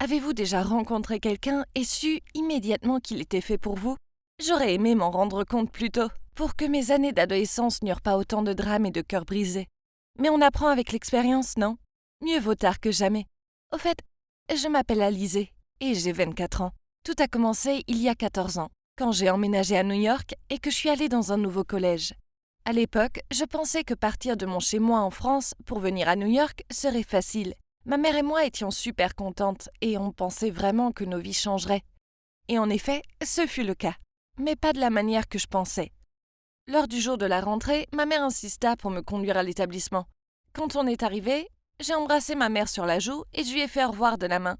Avez-vous déjà rencontré quelqu'un et su immédiatement qu'il était fait pour vous? J'aurais aimé m'en rendre compte plus tôt, pour que mes années d'adolescence n'eurent pas autant de drames et de cœurs brisés. Mais on apprend avec l'expérience, non? Mieux vaut tard que jamais. Au fait, je m'appelle Alizée et j'ai 24 ans. Tout a commencé il y a 14 ans, quand j'ai emménagé à New York et que je suis allée dans un nouveau collège. À l'époque, je pensais que partir de mon chez-moi en France pour venir à New York serait facile. Ma mère et moi étions super contentes et on pensait vraiment que nos vies changeraient. Et en effet, ce fut le cas. Mais pas de la manière que je pensais. Lors du jour de la rentrée, ma mère insista pour me conduire à l'établissement. Quand on est arrivé, j'ai embrassé ma mère sur la joue et je lui ai fait au revoir de la main.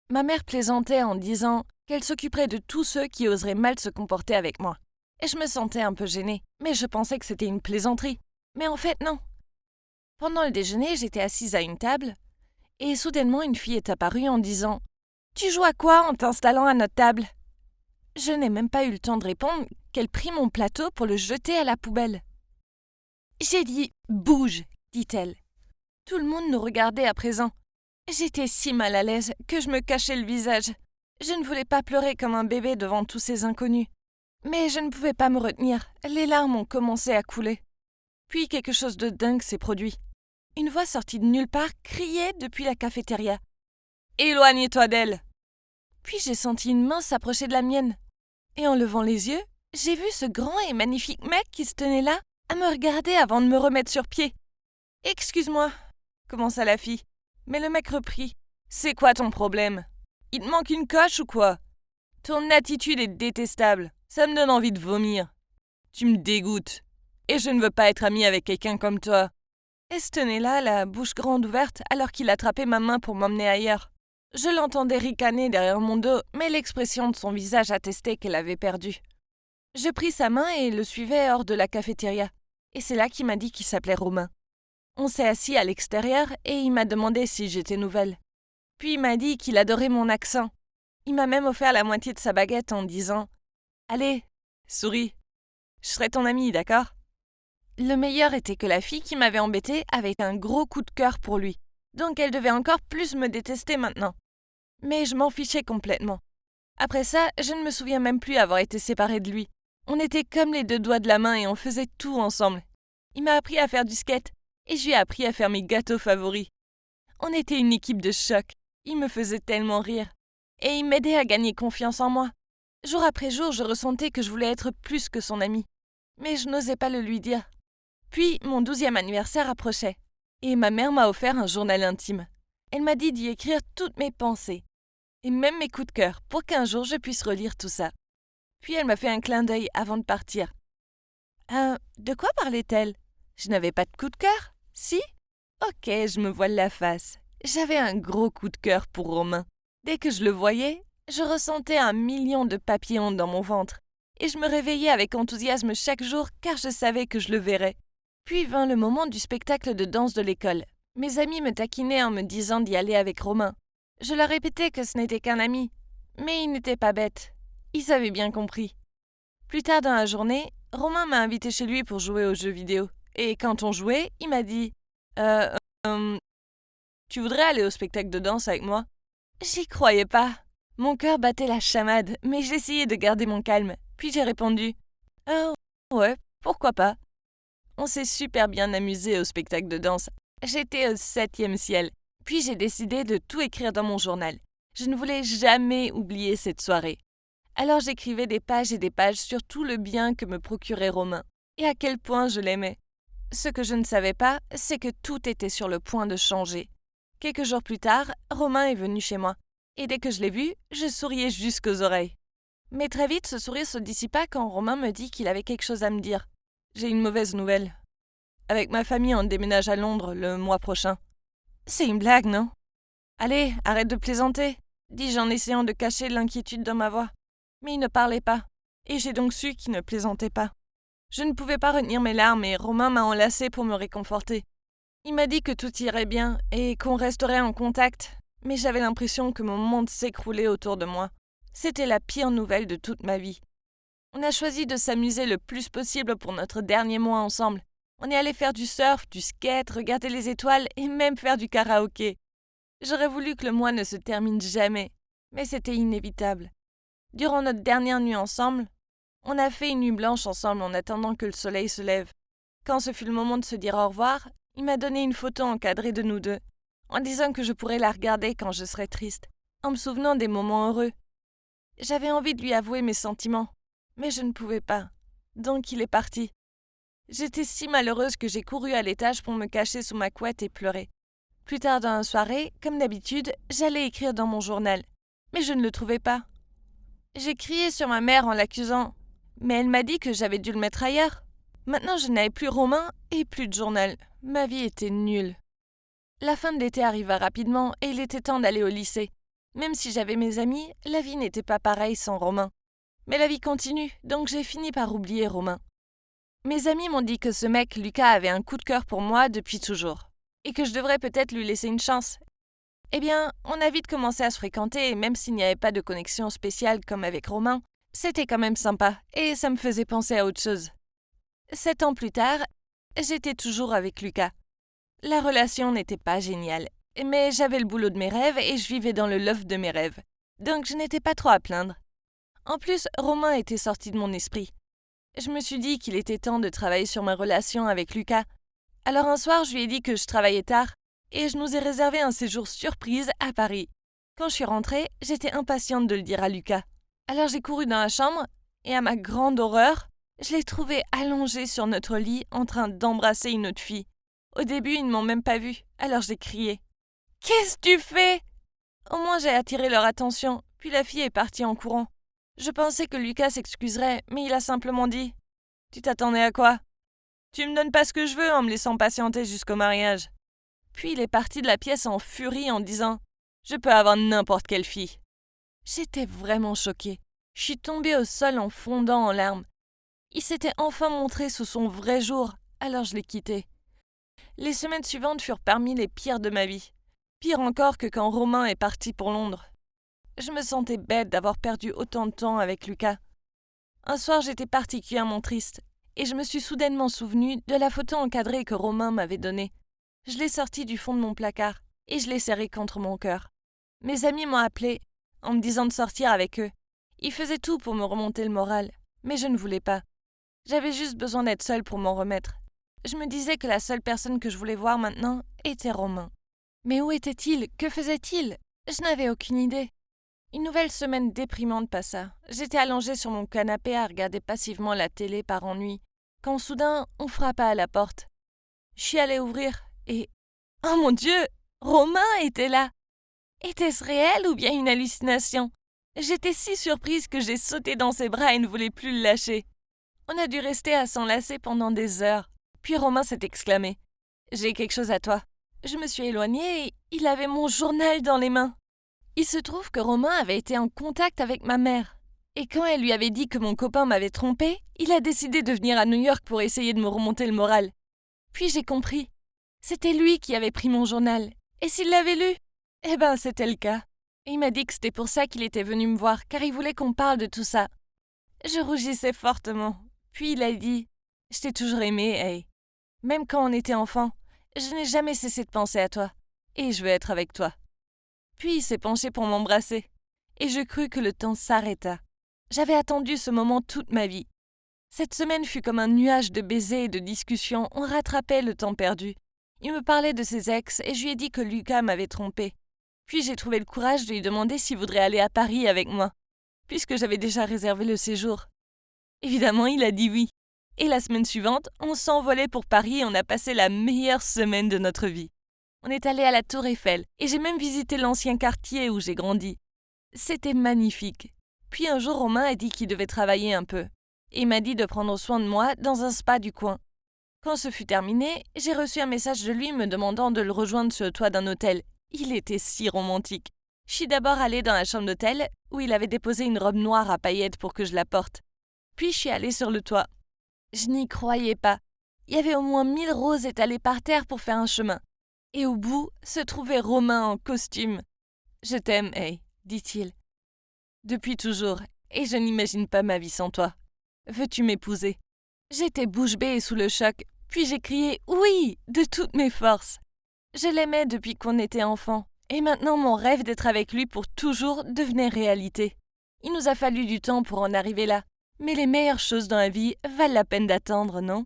Ma mère plaisantait en disant qu'elle s'occuperait de tous ceux qui oseraient mal se comporter avec moi. Et je me sentais un peu gênée, mais je pensais que c'était une plaisanterie. Mais en fait, non. Pendant le déjeuner, j'étais assise à une table, et soudainement une fille est apparue en disant « Tu joues à quoi en t'installant à notre table ?» Je n'ai même pas eu le temps de répondre qu'elle prit mon plateau pour le jeter à la poubelle. J'ai dit « Bouge !» dit-elle. Tout le monde nous regardait à présent. J'étais si mal à l'aise que je me cachais le visage. Je ne voulais pas pleurer comme un bébé devant tous ces inconnus. Mais je ne pouvais pas me retenir, les larmes ont commencé à couler. Puis quelque chose de dingue s'est produit. Une voix sortie de nulle part criait depuis la cafétéria. « Éloigne-toi d'elle !» Puis j'ai senti une main s'approcher de la mienne. Et en levant les yeux, j'ai vu ce grand et magnifique mec qui se tenait là, à me regarder avant de me remettre sur pied. « Excuse-moi » commença la fille. Mais le mec reprit. « C'est quoi ton problème? Il te manque une coche ou quoi? Ton attitude est détestable. Ça me donne envie de vomir. Tu me dégoûtes. Et je ne veux pas être amie avec quelqu'un comme toi. » Elle se tenait là, la bouche grande ouverte, alors qu'il attrapait ma main pour m'emmener ailleurs. Je l'entendais ricaner derrière mon dos, mais l'expression de son visage attestait qu'elle avait perdu. Je pris sa main et le suivais hors de la cafétéria. Et c'est là qu'il m'a dit qu'il s'appelait Romain. On s'est assis à l'extérieur et il m'a demandé si j'étais nouvelle. Puis il m'a dit qu'il adorait mon accent. Il m'a même offert la moitié de sa baguette en disant « Allez, souris. Je serai ton amie, d'accord ?» Le meilleur était que la fille qui m'avait embêtée avait un gros coup de cœur pour lui, donc elle devait encore plus me détester maintenant. Mais je m'en fichais complètement. Après ça, je ne me souviens même plus avoir été séparée de lui. On était comme les deux doigts de la main et on faisait tout ensemble. Il m'a appris à faire du skate et je lui ai appris à faire mes gâteaux favoris. On était une équipe de choc. Il me faisait tellement rire. Et il m'aidait à gagner confiance en moi. Jour après jour, je ressentais que je voulais être plus que son amie. Mais je n'osais pas le lui dire. Puis, mon 12e anniversaire approchait. Et ma mère m'a offert un journal intime. Elle m'a dit d'y écrire toutes mes pensées. Et même mes coups de cœur, pour qu'un jour je puisse relire tout ça. Puis elle m'a fait un clin d'œil avant de partir. De quoi parlait-elle? Je n'avais pas de coup de cœur? Si? Ok, je me voile la face. J'avais un gros coup de cœur pour Romain. Dès que je le voyais, je ressentais 1 million de papillons dans mon ventre. Et je me réveillais avec enthousiasme chaque jour car je savais que je le verrais. Puis vint le moment du spectacle de danse de l'école. Mes amis me taquinaient en me disant d'y aller avec Romain. Je leur répétais que ce n'était qu'un ami. Mais ils n'étaient pas bêtes. Ils avaient bien compris. Plus tard dans la journée, Romain m'a invité chez lui pour jouer aux jeux vidéo. Et quand on jouait, il m'a dit tu voudrais aller au spectacle de danse avec moi ?» J'y croyais pas. Mon cœur battait la chamade, mais j'essayais de garder mon calme. Puis j'ai répondu ouais, pourquoi pas. On s'est super bien amusé au spectacle de danse. J'étais au 7e ciel. Puis j'ai décidé de tout écrire dans mon journal. Je ne voulais jamais oublier cette soirée. Alors j'écrivais des pages et des pages sur tout le bien que me procurait Romain, et à quel point je l'aimais. Ce que je ne savais pas, c'est que tout était sur le point de changer. Quelques jours plus tard, Romain est venu chez moi, et dès que je l'ai vu, je souriais jusqu'aux oreilles. Mais très vite, ce sourire se dissipa quand Romain me dit qu'il avait quelque chose à me dire. J'ai une mauvaise nouvelle. Avec ma famille, on déménage à Londres le mois prochain. C'est une blague, non? Allez, arrête de plaisanter, dis-je en essayant de cacher l'inquiétude dans ma voix. Mais il ne parlait pas, et j'ai donc su qu'il ne plaisantait pas. Je ne pouvais pas retenir mes larmes et Romain m'a enlacée pour me réconforter. Il m'a dit que tout irait bien et qu'on resterait en contact, mais j'avais l'impression que mon monde s'écroulait autour de moi. C'était la pire nouvelle de toute ma vie. On a choisi de s'amuser le plus possible pour notre dernier mois ensemble. On est allé faire du surf, du skate, regarder les étoiles et même faire du karaoké. J'aurais voulu que le mois ne se termine jamais, mais c'était inévitable. Durant notre dernière nuit ensemble, on a fait une nuit blanche ensemble en attendant que le soleil se lève. Quand ce fut le moment de se dire au revoir, il m'a donné une photo encadrée de nous deux, en disant que je pourrais la regarder quand je serais triste, en me souvenant des moments heureux. J'avais envie de lui avouer mes sentiments, mais je ne pouvais pas. Donc il est parti. J'étais si malheureuse que j'ai couru à l'étage pour me cacher sous ma couette et pleurer. Plus tard dans la soirée, comme d'habitude, j'allais écrire dans mon journal, mais je ne le trouvais pas. J'ai crié sur ma mère en l'accusant, mais elle m'a dit que j'avais dû le mettre ailleurs. Maintenant, je n'avais plus Romain et plus de journal. Ma vie était nulle. La fin de l'été arriva rapidement et il était temps d'aller au lycée. Même si j'avais mes amis, la vie n'était pas pareille sans Romain. Mais la vie continue, donc j'ai fini par oublier Romain. Mes amis m'ont dit que ce mec, Lucas, avait un coup de cœur pour moi depuis toujours, et que je devrais peut-être lui laisser une chance. Eh bien, on a vite commencé à se fréquenter, et même s'il n'y avait pas de connexion spéciale comme avec Romain, c'était quand même sympa, et ça me faisait penser à autre chose. 7 ans plus tard, j'étais toujours avec Lucas. La relation n'était pas géniale, mais j'avais le boulot de mes rêves et je vivais dans le loft de mes rêves, donc je n'étais pas trop à plaindre. En plus, Romain était sorti de mon esprit. Je me suis dit qu'il était temps de travailler sur ma relation avec Lucas. Alors un soir, je lui ai dit que je travaillais tard et je nous ai réservé un séjour surprise à Paris. Quand je suis rentrée, j'étais impatiente de le dire à Lucas. Alors j'ai couru dans la chambre et à ma grande horreur, je l'ai trouvé allongé sur notre lit en train d'embrasser une autre fille. Au début, ils ne m'ont même pas vue, alors j'ai crié. « Qu'est-ce que tu fais ?» Au moins j'ai attiré leur attention, puis la fille est partie en courant. Je pensais que Lucas s'excuserait, mais il a simplement dit « Tu t'attendais à quoi ? Tu me donnes pas ce que je veux en me laissant patienter jusqu'au mariage. » Puis il est parti de la pièce en furie en disant « Je peux avoir n'importe quelle fille. » J'étais vraiment choquée. Je suis tombée au sol en fondant en larmes. Il s'était enfin montré sous son vrai jour, alors je l'ai quitté. Les semaines suivantes furent parmi les pires de ma vie. Pire encore que quand Romain est parti pour Londres. Je me sentais bête d'avoir perdu autant de temps avec Lucas. Un soir, j'étais particulièrement triste, et je me suis soudainement souvenue de la photo encadrée que Romain m'avait donnée. Je l'ai sortie du fond de mon placard, et je l'ai serrée contre mon cœur. Mes amis m'ont appelée, en me disant de sortir avec eux. Ils faisaient tout pour me remonter le moral, mais je ne voulais pas. J'avais juste besoin d'être seule pour m'en remettre. Je me disais que la seule personne que je voulais voir maintenant était Romain. Mais où était-il ? Que faisait-il ? Je n'avais aucune idée. Une nouvelle semaine déprimante passa. J'étais allongée sur mon canapé à regarder passivement la télé par ennui, quand soudain on frappa à la porte. Je suis allée ouvrir et... Oh mon Dieu ! Romain était là ! Était-ce réel ou bien une hallucination ? J'étais si surprise que j'ai sauté dans ses bras et ne voulais plus le lâcher. On a dû rester à s'enlacer pendant des heures. Puis Romain s'est exclamé « J'ai quelque chose à toi ». Je me suis éloignée et il avait mon journal dans les mains. Il se trouve que Romain avait été en contact avec ma mère. Et quand elle lui avait dit que mon copain m'avait trompée, il a décidé de venir à New York pour essayer de me remonter le moral. Puis j'ai compris. C'était lui qui avait pris mon journal. Et s'il l'avait lu ? Eh ben, c'était le cas. Et il m'a dit que c'était pour ça qu'il était venu me voir, car il voulait qu'on parle de tout ça. Je rougissais fortement. Puis il a dit « Je t'ai toujours aimé, hey. Même quand on était enfant, je n'ai jamais cessé de penser à toi. Et je veux être avec toi. » Puis il s'est penché pour m'embrasser. Et je crus que le temps s'arrêta. J'avais attendu ce moment toute ma vie. Cette semaine fut comme un nuage de baisers et de discussions. On rattrapait le temps perdu. Il me parlait de ses ex et je lui ai dit que Lucas m'avait trompée. Puis j'ai trouvé le courage de lui demander s'il voudrait aller à Paris avec moi, puisque j'avais déjà réservé le séjour. Évidemment, il a dit oui. Et la semaine suivante, on s'envolait pour Paris et on a passé la meilleure semaine de notre vie. On est allé à la Tour Eiffel et j'ai même visité l'ancien quartier où j'ai grandi. C'était magnifique. Puis un jour, Romain a dit qu'il devait travailler un peu. Et il m'a dit de prendre soin de moi dans un spa du coin. Quand ce fut terminé, j'ai reçu un message de lui me demandant de le rejoindre sur le toit d'un hôtel. Il était si romantique. Je suis d'abord allée dans la chambre d'hôtel où il avait déposé une robe noire à paillettes pour que je la porte. Puis je suis allée sur le toit. Je n'y croyais pas. Il y avait au moins 1000 roses étalées par terre pour faire un chemin. Et au bout se trouvait Romain en costume. « Je t'aime, hey, dit-il. Depuis toujours, et je n'imagine pas ma vie sans toi. Veux-tu m'épouser ?» J'étais bouche bée sous le choc, puis j'ai crié « Oui !» de toutes mes forces. Je l'aimais depuis qu'on était enfant, Et maintenant mon rêve d'être avec lui pour toujours devenait réalité. Il nous a fallu du temps pour en arriver là. Mais les meilleures choses dans la vie valent la peine d'attendre, non ?